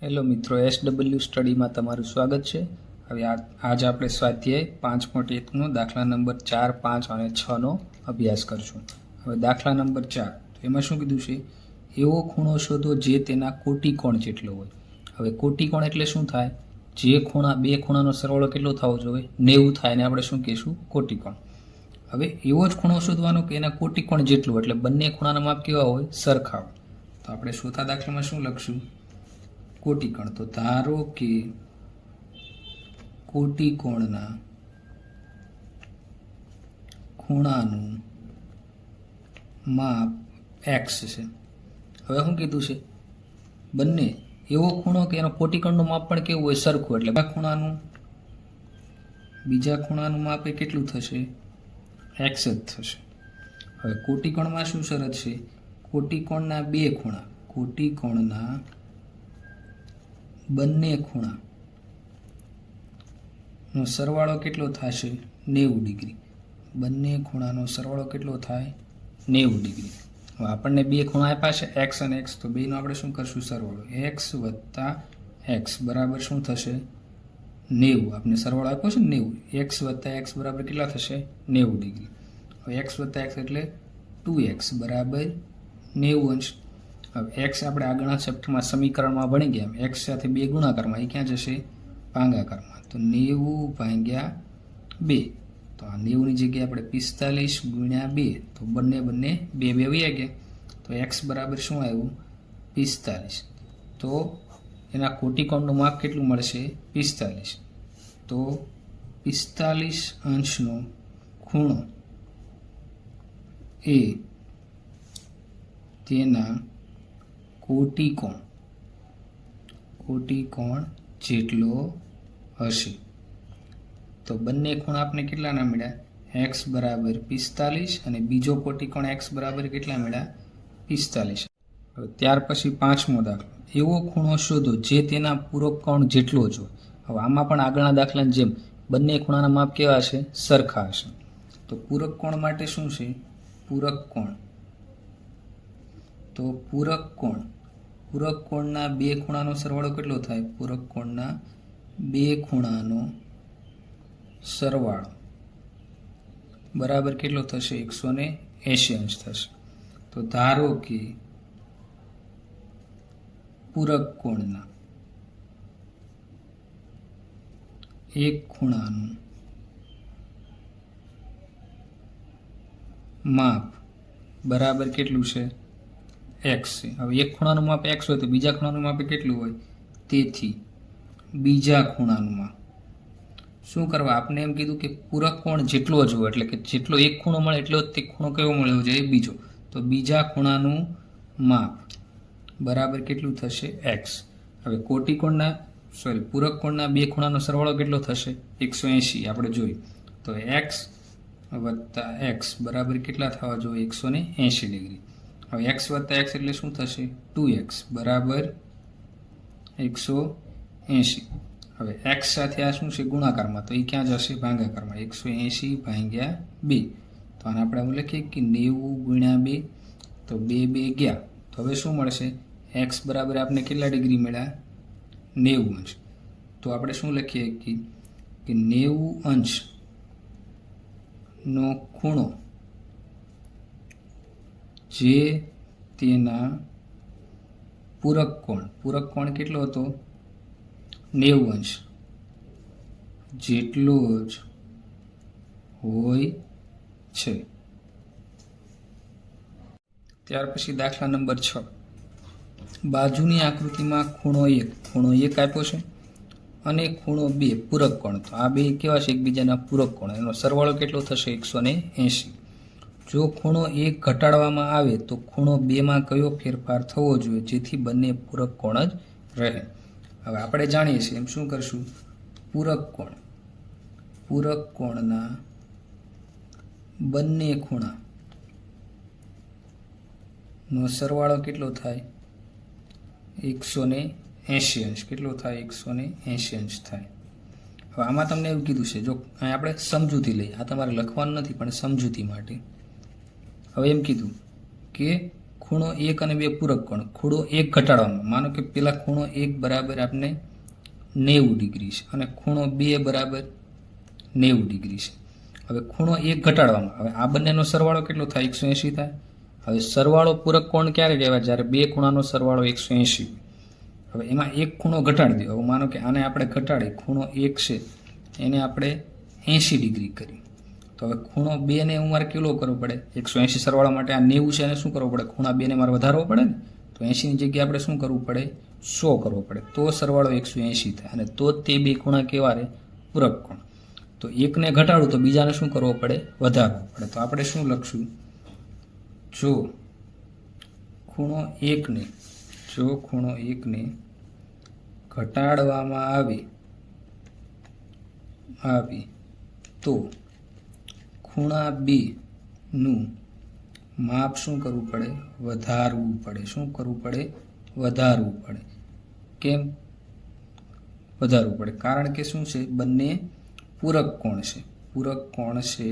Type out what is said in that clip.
Hello મિત્રો, SW સ્ટડીમાં તમારું સ્વાગત છે। હવે આજ આપણે સ્વાધ્યાય 5.1નો દાખલા નંબર 4, 5 અને 6નો અભ્યાસ કરશું। હવે દાખલા નંબર 4 તો એમાં શું કીધું છે, એવો ખૂણો શોધો જે તેના કોટિકોણ જેટલો હોય। હવે કોટિકોણ એટલે શું થાય, જે ખૂણા બે ખૂણાનો સરવાળો કેટલો થવો જોઈએ, 90 થાય ને આપણે શું કહીશું, કોટિકોણ। હવે એવો જ ખૂણો શોધવાનો કે એના કોટિકોણ જેટલું, એટલે બંને ખૂણાના માપ કેવા હોય, સરખા હોય। તો આપણે ચોથા દાખલામાં શું લખશું, કોટિકોણ। તો ધારો કે કોટિકોણના ખૂણાનું માપ x છે। હવે શું કીધું છે, બંને એવો ખૂણો કે એનો કોટિકોણનું માપ પણ કેવું હોય, સરખું, એટલે બીજા ખૂણાનું માપ એ કેટલું થશે, x જ થશે। હવે કોટિકોણમાં શું શરત છે, કોટિકોણના બે ખૂણા, કોટિકોણના બંને ખૂણાનો સરવાળો કેટલો થશે, 90 ડિગ્રી। બંને ખૂણાનો સરવાળો કેટલો થાય, 90 ડિગ્રી। હવે આપણને બે ખૂણા આપ્યા છે, x અને x, તો બેનો આપણે શું કરશું, સરવાળો x વત્તા x બરાબર શું થશે, 90। આપણે સરવાળો આપ્યો છે ને 90, x વત્તા x બરાબર કેટલા થશે, 90 ડિગ્રી। હવે x વત્તા x એટલે 2x બરાબર 90 અંશ। હવે x આપણે આગળના ચેપ્ટરમાં સમીકરણમાં ભણી ગયા, x સાથે બે ગુણાકારમાં, એ ક્યાં જશે, ભાગાકારમાં। તો 90 ભાગ્યા 2, તો આ 90 ની જગ્યાએ આપણે 45 ગુણ્યા 2, તો બંને બે વયા ગયા, તો x બરાબર શું આવ્યું, 45। તો એના કોટિકોણનું માપ કેટલું મળશે, 45। તો 45 અંશનો ખૂણો એ તેના કોટિકોણ જેટલો હશે। તો બંને ખૂણા આપણે કેટલાના મળ્યા, x બરાબર 45 અને બીજો કોટિકોણ x બરાબર કેટલા મળ્યા, 45। હવે ત્યાર પછી પાંચમો દાખલો, એવો ખૂણો શોધો જે તેના પૂરક કોણ જેટલો જ હોય। હવે આમાં પણ આગળના દાખલાની જેમ બંને ખૂણાના માપ કેવા હશે, સરખા હશે। તો પૂરક કોણ માટે શું છે, પૂરક કોણ, તો પૂરક કોણના બે ખૂણાનો સરવાળો કેટલો થાય, પૂરક કોણના બે ખૂણાનો સરવાળો બરાબર કેટલો થશે, 180 અંશ થશે। તો ધારો કે પૂરક કોણના એક ખૂણાનું માપ બરાબર કેટલું છે, x છે। હવે એક ખૂણાનું માપ x હોય તો બીજા ખૂણાનું માપ કેટલું હોય, તેથી બીજા ખૂણાનું માપ શું કરવા, આપણે એમ કીધું કે પૂરક કોણ જેટલો જ હોય, એટલે કે જેટલો એક ખૂણો મળે એટલો જ તે ખૂણો કેવો મળ્યો જોઈએ, બીજો। તો બીજા ખૂણાનું માપ બરાબર કેટલું થશે, x। હવે પૂરક કોણના બે ખૂણાનો સરવાળો કેટલો થશે, 180 આપણે જોયું। તો x વત્તા x બરાબર કેટલા થવા જોઈએ, 180 ડિગ્રી। હવે x વત્તા x એટલે શું થશે, 2x બરાબર 180। હવે x સાથે આ શું છે, ગુણાકારમાં, તો એ ક્યાં જશે, ભાગાકારમાં, 180 ભાગ્યા 2। તો આને આપણે એવું લખીએ કે 90 ગુણ્યા 2, તો 2 ગયા। તો હવે શું મળશે, x બરાબર આપણે કેટલા ડિગ્રી મળ્યા, 90 અંશ। તો આપણે શું લખીએ કે 90 અંશનો ખૂણો જે તેના પૂરક કોણ કેટલો હતો, 90 અંશ જેટલો જ હોય છે। ત્યાર પછી દાખલા નંબર 6, બાજુની આકૃતિમાં ખૂણો 1 આપ્યો છે અને ખૂણો 2 પૂરક કોણ। તો આ બે કેવા છે, એકબીજાના પૂરક કોણ, એનો સરવાળો કેટલો થશે, 180। જો ખૂણો 1 ઘટાડવામાં આવે તો ખૂણો 2માં કયો ફેરફાર થવો જોઈએ જેથી બંને પૂરક કોણ જ રહે। હવે આપણે જાણીએ છીએ એમ શું કરશું, પૂરક કોણના બંને ખૂણાનો સરવાળો કેટલો થાય, 180 અંશ, કેટલો થાય, 180 અંશ થાય। હવે આમાં તમને એવું કીધું છે, જો અહીં આપણે સમજૂતી લઈએ, આ તમારે લખવાનું નથી પણ સમજૂતી માટે। હવે એમ કીધું કે ખૂણો 1 અને 2 પૂરક કોણ. ખૂણો 1 ઘટાડવાનો, માનો કે પેલા ખૂણો 1 બરાબર આપણે 90 ડિગ્રી છે અને ખૂણો 2 બરાબર 90 ડિગ્રી છે. હવે ખૂણો 1 ઘટાડવામાં, હવે આ બંનેનો સરવાળો કેટલો થાય? 180 થાય. હવે સરવાળો પૂરક કોણ ક્યારે કહેવાય? જ્યારે બે ખૂણાનો સરવાળો 180. હવે એમાં એક ખૂણો ઘટાડી દો. હવે માનો કે આને આપણે ઘટાડી, ખૂણો 1 છે એને આપણે 80 ડિગ્રી કરી. તો હવે ખૂણો 2 ને મારે કેટલો કરવો પડે? 180 સરવાળા માટે આ 90 છે એને શું કરવું પડે? ખૂણા 2 ને મારે વધારવો પડે ને. તો 80ની જગ્યાએ આપણે શું કરવું પડે? 100 કરવો પડે. તો સરવાળો 180 થાય અને તો જ તે બે ખૂણા કેવા રહે? પૂરક કોણ. તો એકને ઘટાડું તો બીજાને શું કરવો પડે? વધારવો પડે. તો આપણે શું લખશું? જો ખૂણો 1 ને ઘટાડવામાં આવે તો ખૂણા 2 નું માપ શું કરવું પડે? વધારવું પડે. શું કરવું પડે? વધારવું પડે. કેમ વધારવું પડે? કારણ કે શું છે? બંને પૂરક કોણ છે. પૂરક કોણ છે